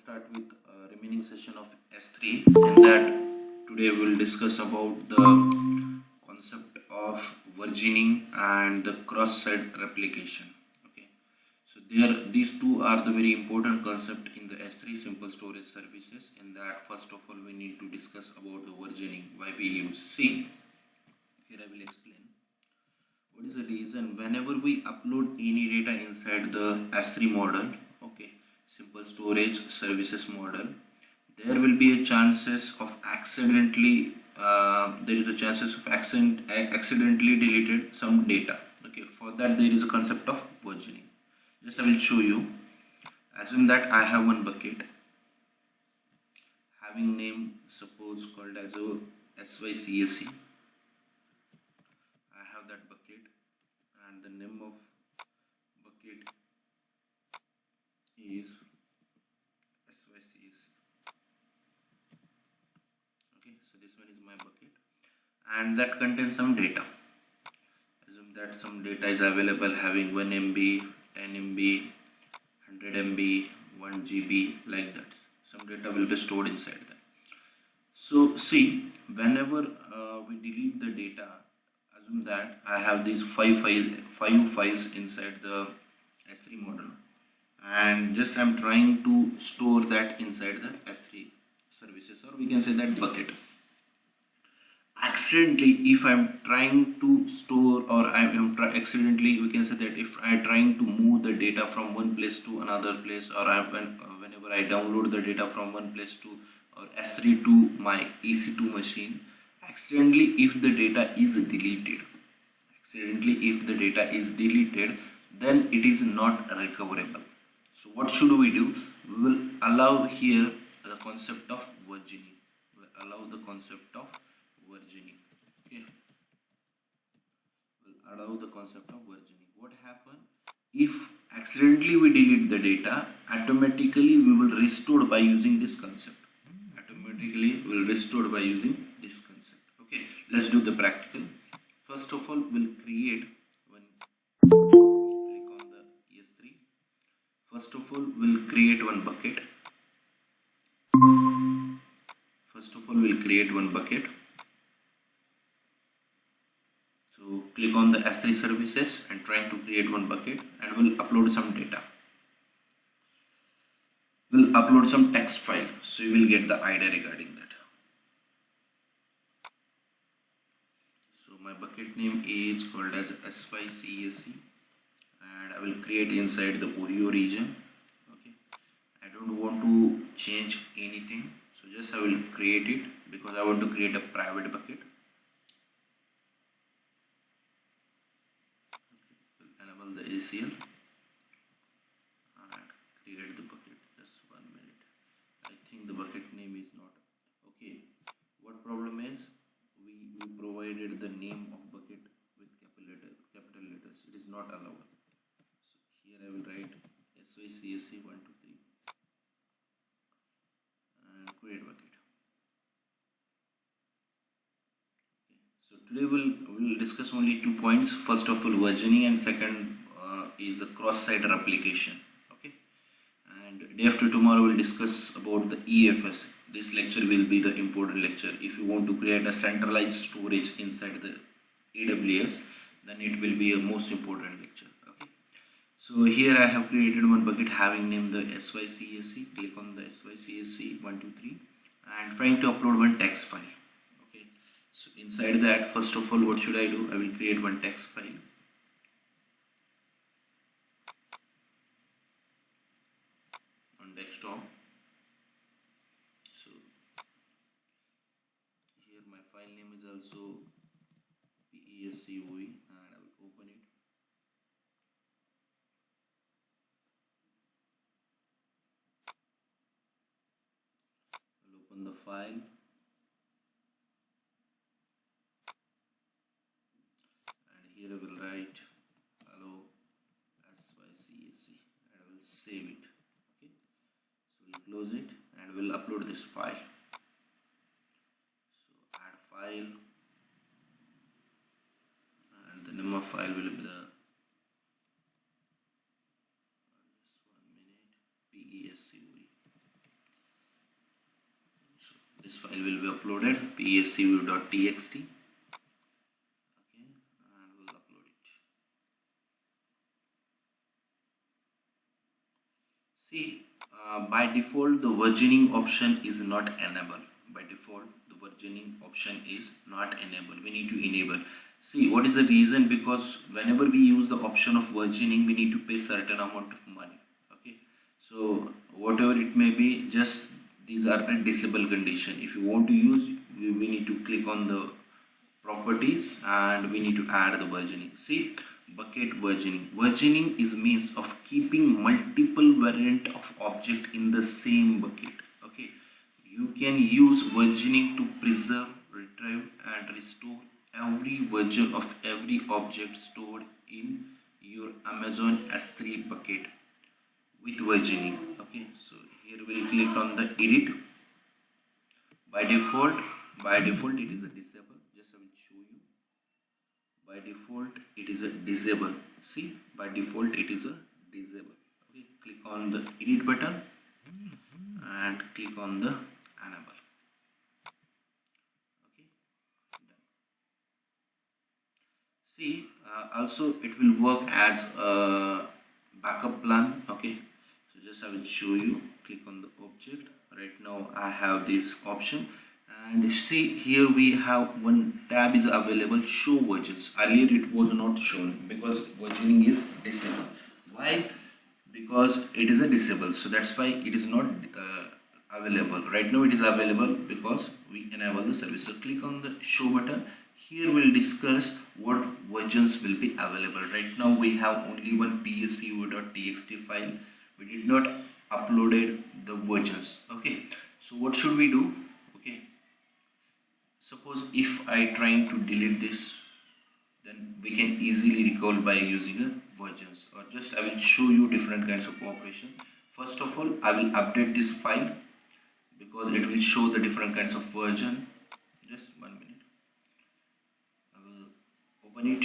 start with remaining session of S3. In that, today we will discuss about the concept of versioning and the cross-site replication. Okay, so these two are the very important concept in the S3 simple storage services. In that, first of all, we need to discuss about the versioning. Why we use? See, here I will explain. What is the reason? Whenever we upload any data inside the S3 model, okay, simple storage services model, there will be a chances of accidentally accidentally deleted some data. Okay, for that there is a concept of versioning. Just I will show you. Assume that I have one bucket having name suppose called as a SYCSC. I have that bucket and the name of bucket is SYCSC. Okay, so this one is my bucket and that contains some data. Assume that some data is available having 1 MB, 10 MB, 100 MB, 1 GB, like that. Some data will be stored inside that. So see, whenever we delete the data, assume that I have these five files inside the S3 model, and just I'm trying to store that inside the S3 services, or we can say that bucket. Accidentally, if I'm trying to store, or accidentally, we can say that if I'm trying to move the data from one place to another place, or whenever I download the data from one place to or S3 to my EC2 machine, accidentally if the data is deleted, then it is not recoverable. So what should we do? We will allow here the concept of versioning. Okay, we'll allow the concept of versioning. What happens if accidentally we delete the data? Automatically we will restore by using this concept. Okay, let's do the practical. First of all, we'll create one. Click on the S3. First of all, we'll create one bucket. So click on the S3 services and trying to create one bucket, and we'll upload some data. We'll upload some text file, so you will get the idea regarding that. So my bucket name is called as SYCSC, and I will create inside the Oreo region. Okay, I don't want to change anything, so just I will create it because I want to create a private bucket. We'll enable the ACL and create the bucket. The bucket name is not okay. What problem is we provided the name of bucket with capital letters. It is not allowed. So here I will write SYCSC 123 and create bucket. Okay. So today we'll discuss only 2 points. First of all, versioning, and second is the cross-site replication. Day after tomorrow we'll discuss about the EFS. This lecture will be the important lecture. If you want to create a centralized storage inside the AWS, then it will be a most important lecture. Okay. So here I have created one bucket having named the SYCSC. Click on the SYCSC 123 and trying to upload one text file. Okay. So inside that, first of all, what should I do? I will create one text file. Desktop. So here my file name is also PESCOE, and I will open it. I'll open the file, and here I will write hello SYCSC, and I will save it. Close it, and we'll upload this file. So add file, and the name of file will be the PESCOE. this file will be uploaded, pscview.txt. Okay, and we'll upload it. See, by default the versioning option is not enabled. By default the versioning option is not enabled. We need to enable. See, what is the reason? Because whenever we use the option of versioning, we need to pay certain amount of money. Okay, so whatever it may be, just these are the disable condition. If you want to use, we need to click on the properties and we need to add the versioning. See, bucket versioning. Versioning is means of keeping multiple variant of object in the same bucket. Okay, you can use versioning to preserve, retrieve and restore every version of every object stored in your Amazon S3 bucket with versioning. Okay, so here we'll click on the edit. By default it is a disable. Just I will show you. By default it is a disable. See, by default it is a disable. Okay, click on the edit button and click on the enable. Okay, done. See, also it will work as a backup plan. Okay, so just I will show you. Click on the object. Right now I have this option, and see here we have one tab is available, show versions. Earlier it was not shown because versioning is disabled. Why? Because it is a disable, so that's why it is not available. Right now it is available because we enable the service. So click on the show button. Here we'll discuss what versions will be available. Right now we have only one pscview.txt file. We did not uploaded the versions. Okay, so what should we do? Okay, suppose if I trying to delete this, then we can easily recall by using a versions, or just I will show you different kinds of operation. First of all, I will update this file because it will show the different kinds of version. Just 1 minute. I will open it,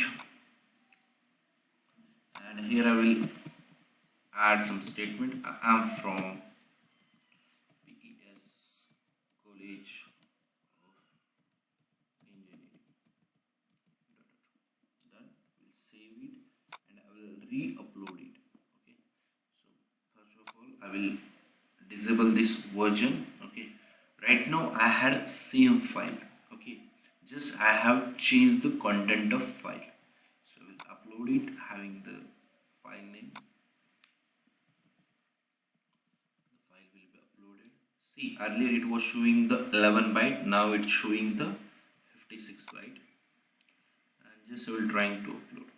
and here I will add some statement. I am from PES College of Engineering. Done. We'll save it and I will re-upload it. Okay. So first of all, I will disable this version. Okay. Right now I had same file. Okay. Just I have changed the content of file. So we'll upload it having the file name. See, earlier it was showing the 11 byte, now it's showing the 56 byte, and just I will trying to upload.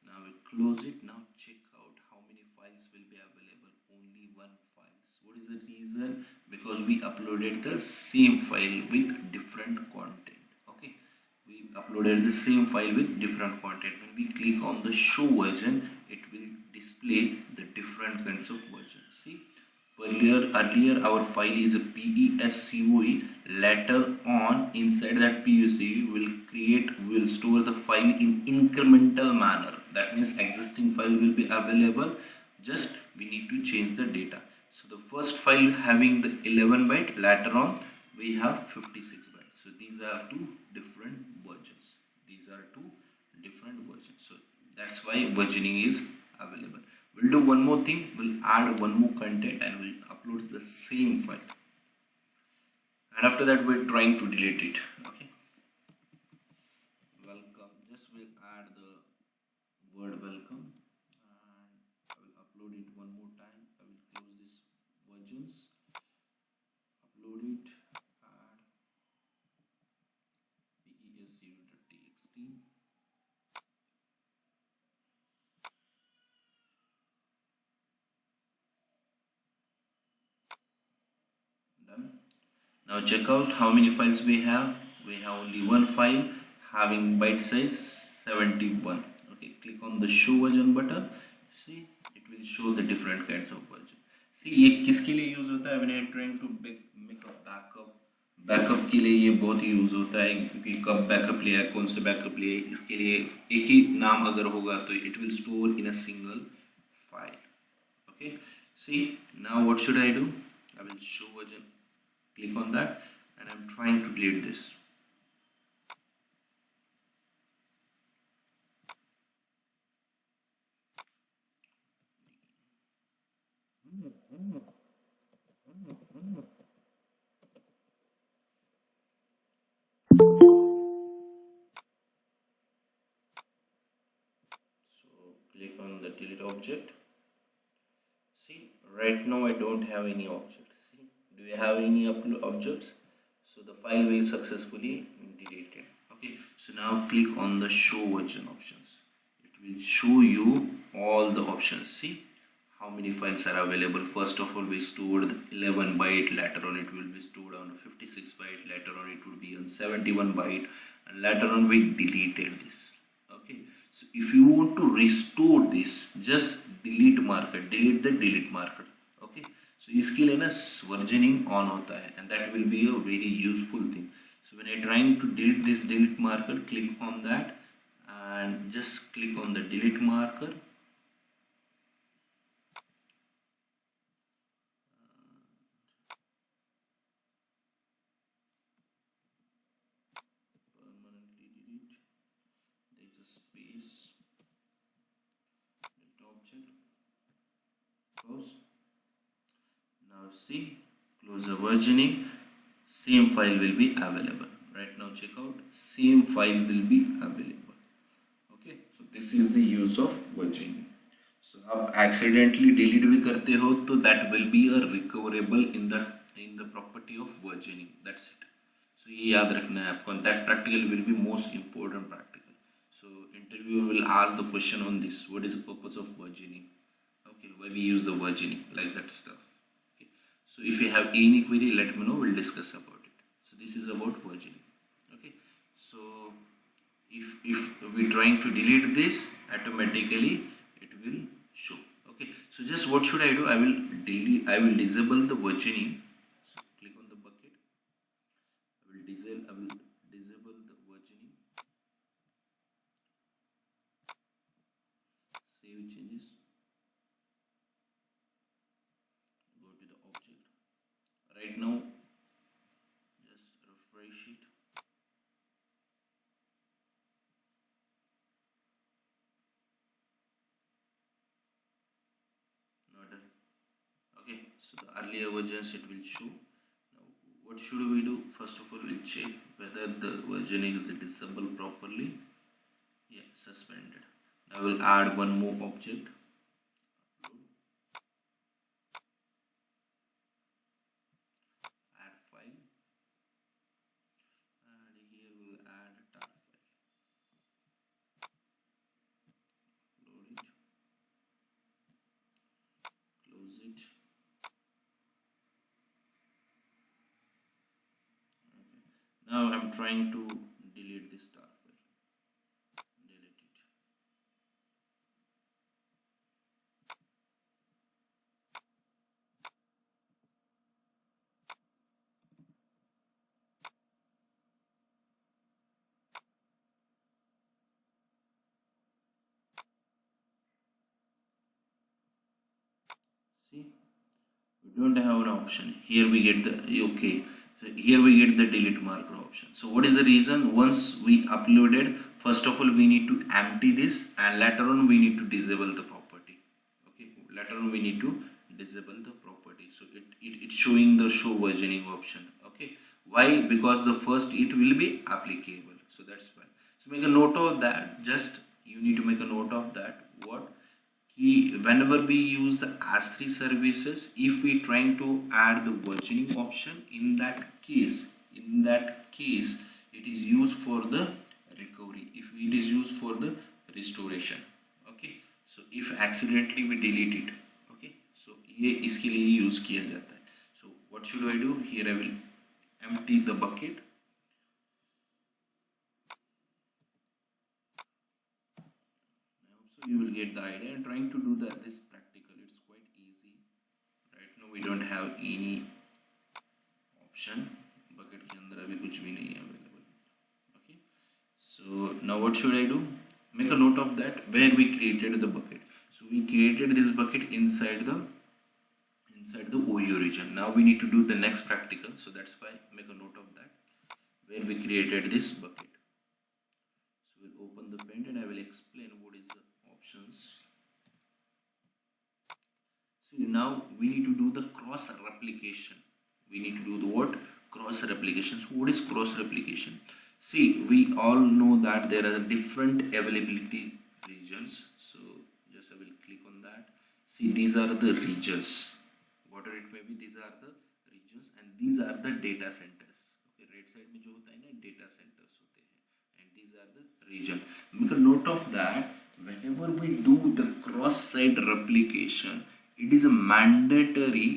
Now we close it. Now check out how many files will be available. Only one files. What is the reason? Because we uploaded the same file with different content. Okay, we uploaded the same file with different content. When we click on the show version, it will display the different kinds of versions. See, earlier our file is a PESCOE. Later on, inside that PESCOE will store the file in incremental manner. That means existing file will be available. Just we need to change the data. So the first file having the 11 byte. Later on we have 56 byte. So these are two different versions. So that's why versioning is available. We'll do one more thing. We'll add one more content and we'll upload the same file. And after that, we're trying to delete it. Okay. Welcome. Just we'll add the word welcome and I will upload it one more time. I will close this versions. Upload it. Add PESCU.txt. Now check out how many files we have. We have only one file having byte size 71. Okay, click on the show version button. See, it will show the different kinds of version. See, ये किसके लिए use होता है? When I trying to make a backup के लिए ये बहुत ही use होता है, क्योंकि कब बैकअप लिया है, कौन सा बैकअप लिया है, इसके लिए एक ही नाम अगर होगा तो it will store in a single file. Okay, see, now what should I do? I will show version. click on that, and I'm trying to delete this. So click on the delete object. See, right now I don't have any object. See, do you have any objects? So the file will successfully deleted. Okay, so now click on the show version options. It will show you all the options. See how many files are available. First of all, we stored 11 byte, later on it will be stored on 56 byte, later on it will be on 71 byte, and later on we deleted this. Okay, so if you want to restore this, just delete the delete marker. Okay, so इसके लिए ना versioning on होता है, and that will be a very useful thing. So when I trying to delete this delete marker, click on that and just click on the delete marker. Permanently delete. There's a space. Delete object. Close. Now see, close the versioning. Same file will be available. Right now check out, same file will be available. Okay, so this is the use of versioning. So आप accidentally delete भी करते हो तो that will be a recoverable in the property of versioning. That's it. So ये याद रखना है आपको. That practical will be most important practical. So interviewer will ask the question on this. What is the purpose of versioning? Okay, why we use the versioning, like that stuff. So if you have any query, let me know, we'll discuss about it. So this is about versioning. Okay, so if we're trying to delete this, automatically it will show. Okay, so just what should I do? I will disable the versioning. So click on the bucket. I will disable the versioning. Save changes. Go to the object. Right now, just refresh it. Not done. Okay, so the earlier versions it will show. Now what should we do? First of all, we'll check whether the versioning is disabled properly. Yeah, suspended. Now we'll add one more object. Add file, and here we'll add a tar file. Load it, close it. Okay. Now I'm trying to delete this tar file. Delete it. See, we don't have an option. Here we get the okay. So here we get the delete marker option. So what is the reason? Once we uploaded, first of all we need to empty this, and later on we need to disable the property. Okay, later on we need to disable the property. So it's showing the show versioning option. Okay, why? Because the first it will be applicable. So that's why. So make a note of that. Just you need to make a note of that. What? Whenever we use the Aws S3 services, if we trying to add the versioning option, in that case it is used for the recovery, if it is used for the restoration. Okay, so if accidentally we delete it, okay, so ये इसके लिए use किया जाता है. So what should I do? Here I will empty the bucket. You will get the idea. And trying to do this practical, it's quite easy. Right now we don't have any option. Bucket के अंदर अभी कुछ भी नहीं है available. Okay. So now what should I do? Make a note of that where we created the bucket. So we created this bucket inside inside the OU region. Now we need to do the next practical, so that's why make a note of that where we created this bucket. So we'll open the pen and I will explain what is the options. So now we need to do the cross replication. We need to do the what? Cross replication. So what is cross replication? See, we all know that there are different availability regions. So just I will click on that. See, these are the regions. Whatever it may be, these are the regions and these are the data centers. Okay, right side में जो होता है ना data centers होते हैं and these are the region. Make a note of that. Whenever we do the cross-site replication, it is mandatory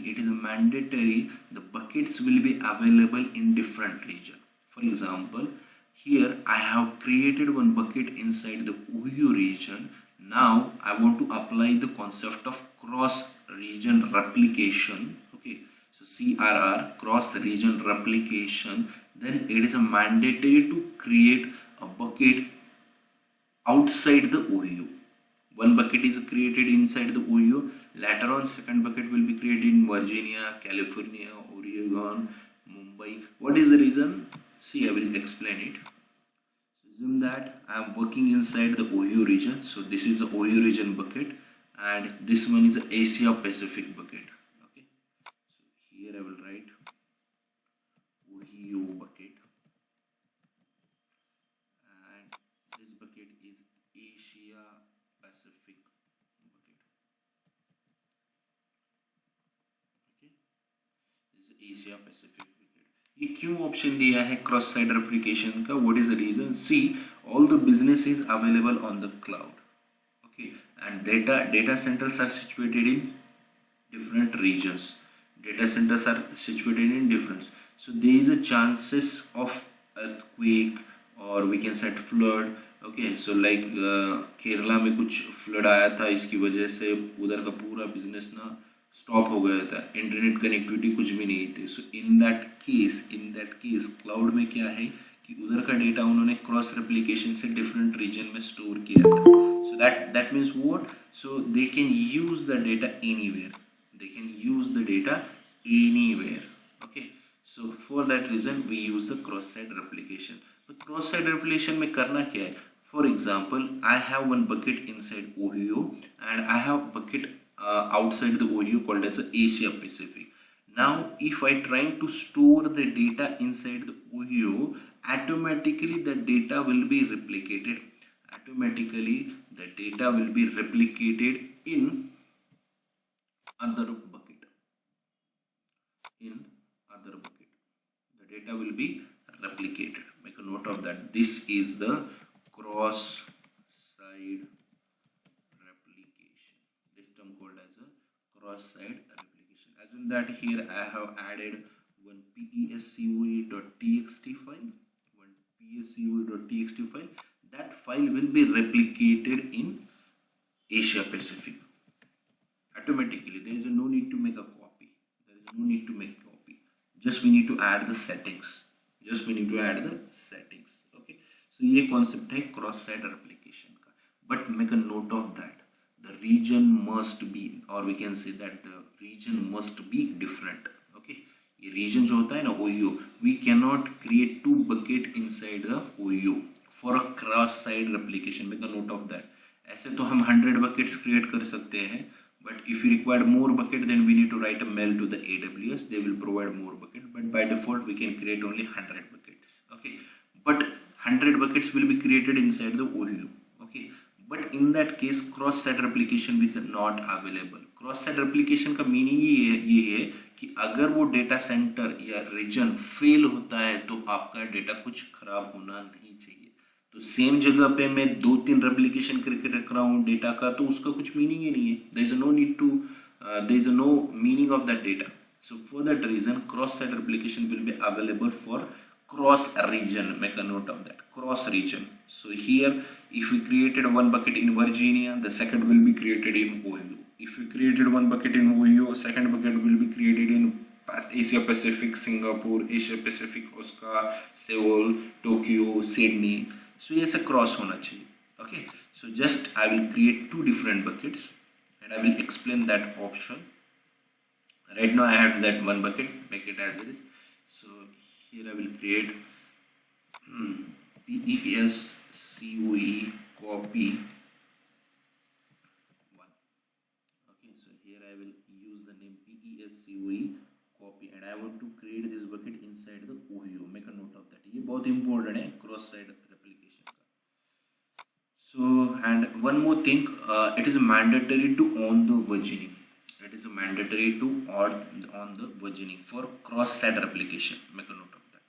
the buckets will be available in different region. For example, here I have created one bucket inside the OU region. Now I want to apply the concept of cross region replication. Okay, so CRR, cross region replication, then it is a mandatory to create a bucket outside the OU. One bucket is created inside the OU. Later on, second bucket will be created in Virginia, California, Oregon, Mumbai. What is the reason? See, I will explain it. So assume that I am working inside the OU region. So this is the OU region bucket, and this one is the Asia Pacific bucket. Okay. So here I will write OU bucket, and this bucket is Asia Pacific bucket. Okay, this is Asia Pacific bucket. ये क्यों option दिया है cross side replication का? What is the reason? See, all the business is available on the cloud. Okay, and data centers are situated in different regions. Data centers are situated in different, so there is a chances of earthquake or we can say flood. Okay, so like Kerala में कुछ flood आया था, इसकी वजह से उधर का पूरा बिजनेस ना स्टॉप हो गया था, इंटरनेट कनेक्टिविटी कुछ भी नहीं थी. सो इन दैट केस क्लाउड में क्या है कि उधर का डेटा उन्होंने क्रॉस रेप्लिकेशन से डिफरेंट रीजन में स्टोर किया था. So that means what? So they can use the data anywhere. Okay, so for that reason we use the cross-site replication. So cross-site replication में करना क्या है? For example, I have one bucket inside OU and I have bucket outside the OU called as Asia Pacific. Now if I try to store the data inside the OU, automatically the data will be replicated. The data will be replicated in other bucket. The data will be replicated. Make a note of that. This is the cross-site replication. This term called as a cross-site replication. Assume that here I have added one pescoe.txt file. That file will be replicated in Asia Pacific automatically. There is no need to make a copy. Just we need to add the settings. Okay, so ये concept है cross site replication का. But make a note of that. The region must be, or we can say that the region must be different. Okay, ये region जो होता है ना OU, we cannot create two bucket inside the OU for a cross site replication. Make a note of that. ऐसे तो हम 100 buckets create कर सकते हैं, but if you require more bucket, then we need to write a mail to the AWS. They will provide more bucket, but by default we can create only 100 buckets. Okay, but 100 buckets will be created inside the OU. Okay, but in that case cross site replication is not available. Cross site replication का meaning ये है कि अगर वो data centre या reason fail होता है तो आपका डेटा कुछ खराब होना नहीं चाहिए. तो सेम जगह पे मैं 2-3 रेप्लिकेशन करके रख रहा हूँ डेटा का, तो उसका कुछ मीनिंग ही नहीं है. There is no meaning of that data. So for that reason cross site replication will be available for cross region. Make a note of that, cross region. So here if we created one bucket in Virginia, the second will be created in OU. If you created one bucket in OU, second bucket will be created in Asia Pacific, Singapore, Asia Pacific, Osaka, Seoul, Tokyo, Sydney. So ये ऐसा cross होना चाहिए. Okay, so just I will create two different buckets and I will explain that option Right now I have that one bucket, make it as it is. So here I will create PESCOE copy 1. Okay, so here I will use the name PESCOE copy and I want to create this bucket inside the OU. Make a note of that. ये बहुत important है cross site replication का. So and one more thing, it is mandatory to on the versioning. It is mandatory to on the versioning for cross site replication. Make a note of that.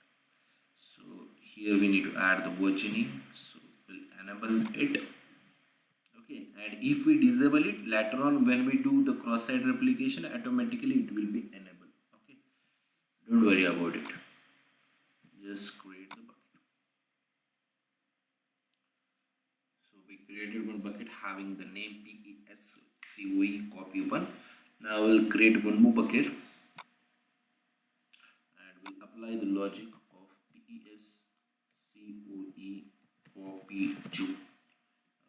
So here we need to add the versioning. So we'll enable it. Okay, and if we disable it later on when we do the cross site replication, automatically it will be enabled. Okay, don't worry about it. Just create the bucket. So we created one bucket having the name PESCOE copy 1. Now we'll create one more bucket and we'll apply the logic of PESCOE copy 2.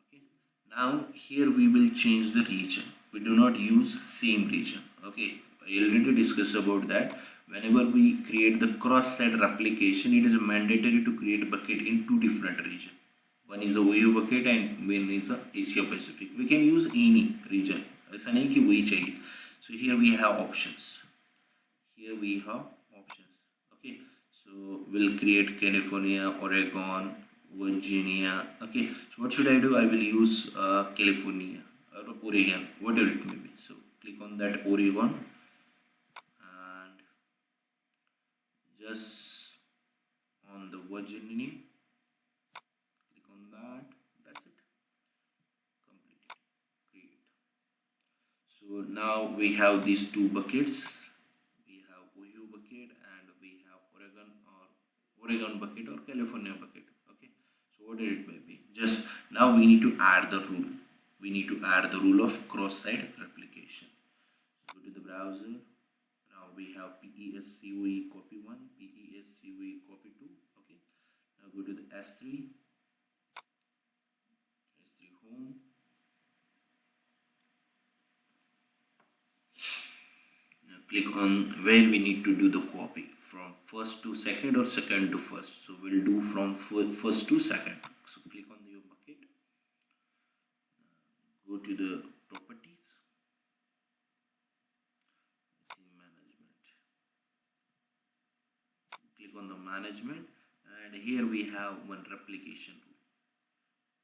Okay, now here we will change the region. We do not use same region. Okay, I already discussed about that. Whenever we create the cross-site replication, it is mandatory to create a bucket in 2 different regions. One is a OU bucket and one is a Asia Pacific. We can use any region. ऐसा नहीं कि वही चाहिए. So here we have options. Okay, so we'll create California, Oregon, Virginia. Okay, so what should I do? I will use California or Oregon, whatever it may be. So click on that Oregon and just on the Virginia, click on that. That's it. Complete. Create. So now we have these 2 buckets. We have OU bucket and we have Oregon bucket or California bucket. Okay, so whatever it may be. Just now we need to add the rule. We need to add the rule of cross-site replication. So go to the browser. Now we have PESCOE copy 1, PESCOE copy 2. Okay, now go to the S3 home. Now click on where we need to do the copy, from first to second or second to first. So we'll do from first to second. So click on your bucket, go to the properties, management, click on the management, and here we have one replication rule.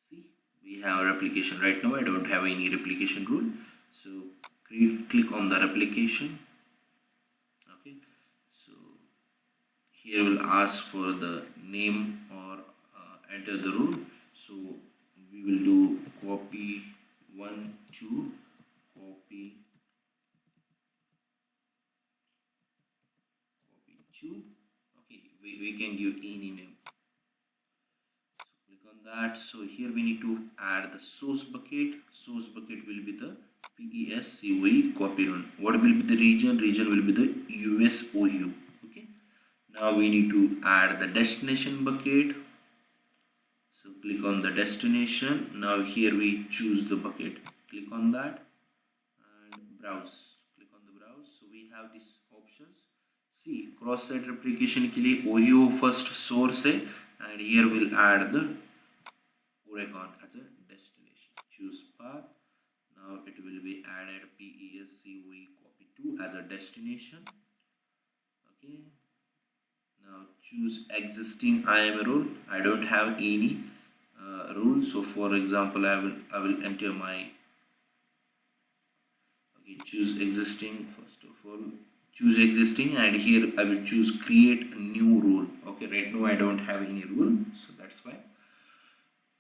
See, we have a replication. Right now I don't have any replication rule, so click on the replication. Okay, so here will ask for the name or enter the rule. So we will do copy 1 2 copy 2. Okay, we can give any name. So click on that. So here we need to add the source bucket. Source bucket will be the PESCOE copy 1. What will be the region? Region will be the US OU. Okay, now we need to add the destination bucket. So click on the destination. Now here we choose the bucket. Click on that and browse. Click on the browse. So we have these options. See, cross-site replication के लिए OU first source है, and here we'll add the Oregon as a destination. Choose path. Now it will be added PESCOE copy 2 as a destination. Okay. Now choose existing IAM rule. I don't have any rule, so for example I will enter my, okay, choose existing. First of all, choose existing, and here I will choose create a new rule. Okay, right now I don't have any rule, so that's why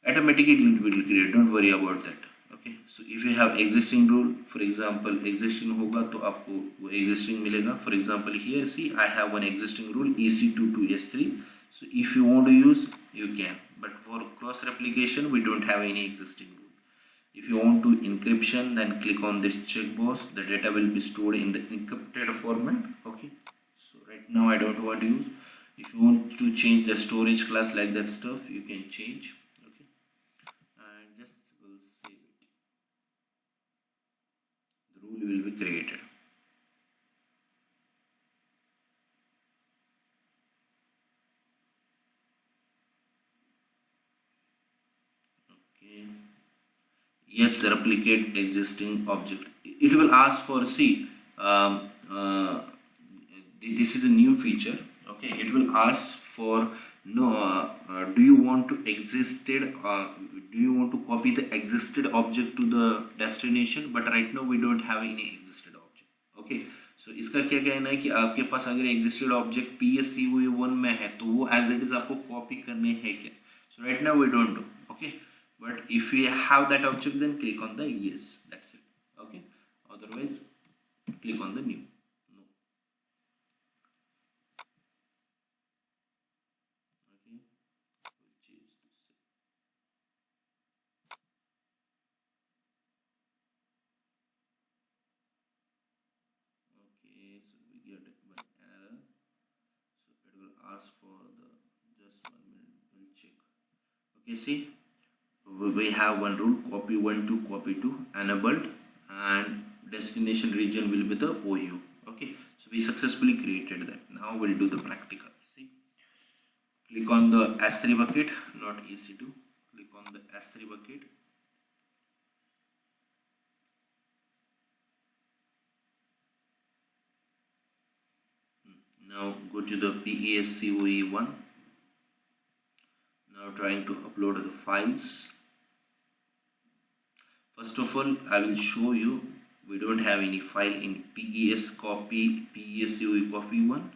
automatically it will create. Don't worry about that. Okay, so if you have existing rule, for example existing होगा तो आपको वो existing मिलेगा. For example here, see, I have one existing rule EC2 to S3. So if you want to use, you can, but for cross replication we don't have any existing rule. If you want to encryption, then click on this checkbox. The data will be stored in the encrypted format. Okay, so right now I don't want to use. If you want to change the storage class like that stuff, you can change. Okay, and just will save it. The rule will be created. Okay. Yes, replicate existing object. It will ask for, see, this is a new feature. Okay, it will ask for, no, do you want to do you want to copy the existed object to the destination, but right now we don't have any existed object. Okay, so इसका क्या कहना है कि आपके पास अगर existed object PSCOE1 में है तो वो as it is आपको copy करने हैं क्या. So right now we don't do. Okay, but if we have that object, then click on the yes, that's it. Okay, otherwise click on the new. No. Okay, we'll choose this. Okay, so we get one error, so it will ask for the, just 1 minute, we'll check. Okay, see, we have one rule, copy 1 to copy 2 enabled, and destination region will be the OU. Okay, so we successfully created that. Now we'll do the practical. See, click on the S3 bucket, not EC2. Click on the S3 bucket. Now go to the PESCOE1. Now trying to upload the files. First of all, I will show you we don't have any file in PESCOE copy 1,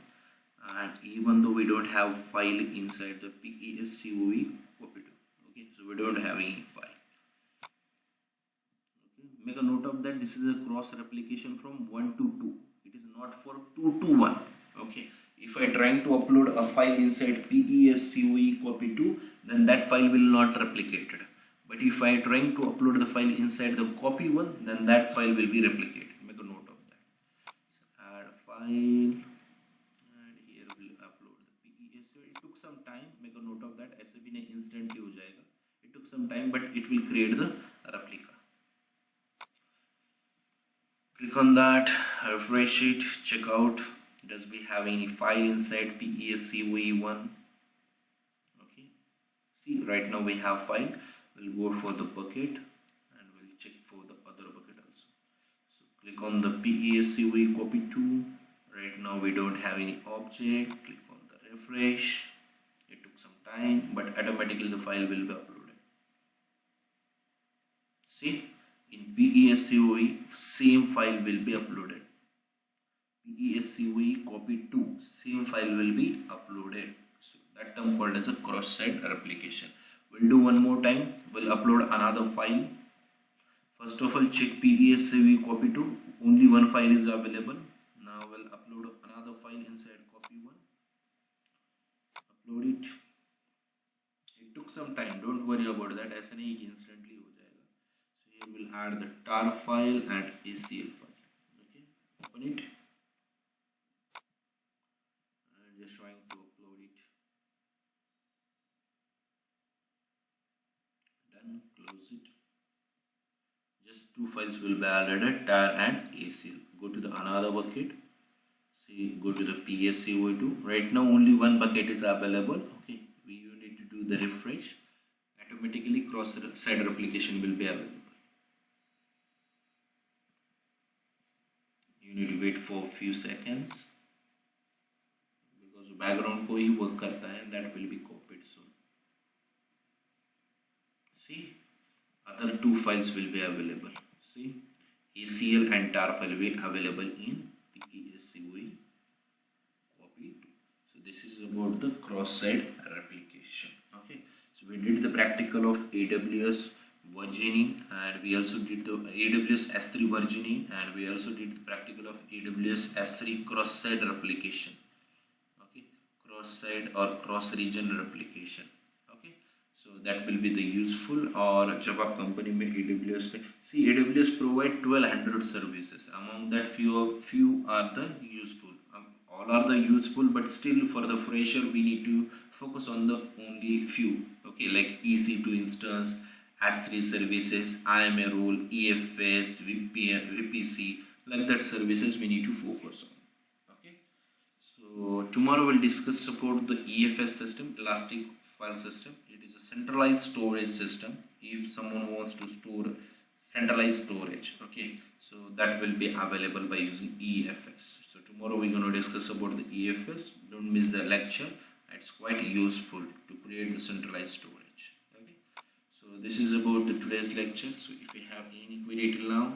and even though we don't have file inside the PESCOE copy 2. Okay, so we don't have any file. Okay, make a note of that. This is a cross replication from 1 to 2. It is not for 2 to 1. Okay, if I trying to upload a file inside PESCOE copy 2, then that file will not replicate it. But if I trying to upload the file inside the copy 1, then that file will be replicated. Make a note of that. So add file, and here we'll upload the PESCOE. It took some time. Make a note of that. ऐसे भी नहीं instantly हो जाएगा. It took some time, but it will create the replica. Click on that, refresh it, check out. Does we have any file inside PESCOE1? Okay. See, right now we have file. We'll go for the bucket and we'll check for the other bucket also. So click on the PESCOE copy 2. Right now we don't have any object. Click on the refresh. It took some time, but automatically the file will be uploaded. See, in PESCOE same file will be uploaded. PESCOE copy 2, same file will be uploaded. So that term called as a cross-site replication. We'll do one more time. We'll upload another file. First of all, check PESCOE copy 2. Only one file is available. Now we'll upload another file inside copy 1. Upload it. It took some time. Don't worry about that. ऐसा नहीं कि instantly हो जाएगा. So here we'll add the tar file and ACL file. Okay. Open it. Just trying to upload it. Done. Close it. Just two files will be added, tar and ACL. Go to the another bucket. See, go to the PESCOE2. Right now only one bucket is available. Okay, you need to do the refresh. Automatically cross-site replication will be available. You need to wait for a few seconds. Background को ही work करता है, that will be copied soon. See, other two files will be available. See, ACL and tar file will be available in PESCOE copy 2. So this is about the cross-site replication. Okay, so we did the practical of AWS versioning, and we also did the AWS S3 versioning, and we also did the practical of AWS S3 cross-site replication. Cross-site or cross-region replication. Okay, so that will be the useful. और जब आप company में AWS पे, see, AWS provide 1200 services. Among that, few are the useful. All are the useful, but still for the fresher we need to focus on the only few. Okay, like EC2 instance, S3 services, IMA role, EFS, VPC, like that services we need to focus on. So tomorrow we'll discuss about the EFS system, Elastic File System. It is a centralized storage system. if someone wants to store centralized storage, okay, so that will be available by using EFS. So tomorrow we're going to discuss about the EFS. Don't miss the lecture. It's quite useful to create the centralized storage. Okay, so this is about the today's lecture. So if you have any query till now,